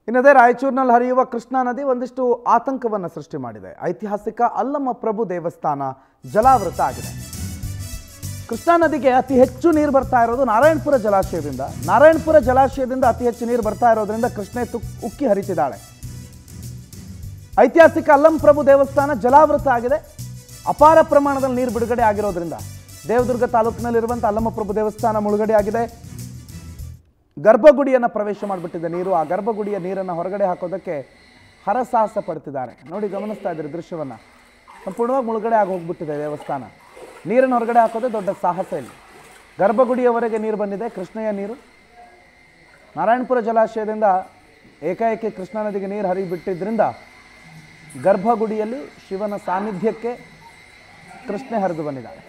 ಇನ್ನದೇ ರಾಯಚೂರಿನಲ್ಲಿ ಹರಿಯುವ ಕೃಷ್ಣಾ ನದಿ ಒಂದಿಷ್ಟು ಆತಂಕವನ್ನು ಸೃಷ್ಟಿ ಮಾಡಿದೆ. ಐತಿಹಾಸಿಕ ಅಲ್ಲಮ್ಮ ಪ್ರಭು ದೇವಸ್ಥಾನ ಜಲಾವೃತ ಆಗಿದೆ. ಕೃಷ್ಣಾ ನದಿಗೆ ಅತಿ ಹೆಚ್ಚು ನೀರು ಬರ್ತಾ ಇರೋದು ನಾರಾಯಣಪುರ ಜಲಾಶಯದಿಂದ. ನಾರಾಯಣಪುರ ಜಲಾಶಯದಿಂದ ಅತಿ ಹೆಚ್ಚು ನೀರು ಬರ್ತಾ ಇರೋದ್ರಿಂದ ಕೃಷ್ಣೆ ಉಕ್ಕಿ ಹರಿತಿದ್ದಾಳೆ. ಐತಿಹಾಸಿಕ ಅಲ್ಲಮ್ಮ ಪ್ರಭು ದೇವಸ್ಥಾನ ಜಲಾವೃತ ಆಗಿದೆ. ಅಪಾರ ಪ್ರಮಾಣದಲ್ಲಿ ನೀರು ಬಿಡುಗಡೆ ಆಗಿರೋದ್ರಿಂದ ದೇವದುರ್ಗ ತಾಲೂಕಿನಲ್ಲಿರುವಂಥ ಅಲ್ಲಮ್ಮ ಪ್ರಭು ದೇವಸ್ಥಾನ ಮುಳುಗಡೆ ಆಗಿದೆ. ಗರ್ಭಗುಡಿಯನ್ನು ಪ್ರವೇಶ ಮಾಡಿಬಿಟ್ಟಿದೆ ನೀರು. ಆ ಗರ್ಭಗುಡಿಯ ನೀರನ್ನು ಹೊರಗಡೆ ಹಾಕೋದಕ್ಕೆ ಹರಸಾಹಸ ಪಡ್ತಿದ್ದಾರೆ. ನೋಡಿ, ಗಮನಿಸ್ತಾ ಇದ್ದೀರಿ ದೃಶ್ಯವನ್ನು. ಸಂಪೂರ್ಣವಾಗಿ ಮುಳುಗಡೆ ಆಗಿ ಹೋಗ್ಬಿಟ್ಟಿದೆ ದೇವಸ್ಥಾನ. ನೀರನ್ನು ಹೊರಗಡೆ ಹಾಕೋದೇ ದೊಡ್ಡ ಸಾಹಸ ಇಲ್ಲಿ. ಗರ್ಭಗುಡಿಯವರೆಗೆ ನೀರು ಬಂದಿದೆ, ಕೃಷ್ಣೆಯ ನೀರು. ನಾರಾಯಣಪುರ ಜಲಾಶಯದಿಂದ ಏಕಾಏಕಿ ಕೃಷ್ಣಾ ನದಿಗೆ ನೀರು ಹರಿಬಿಟ್ಟಿದ್ದರಿಂದ ಗರ್ಭಗುಡಿಯಲ್ಲಿ ಶಿವನ ಸಾನ್ನಿಧ್ಯಕ್ಕೆ ಕೃಷ್ಣೆ ಹರಿದು ಬಂದಿದ್ದಾಳೆ.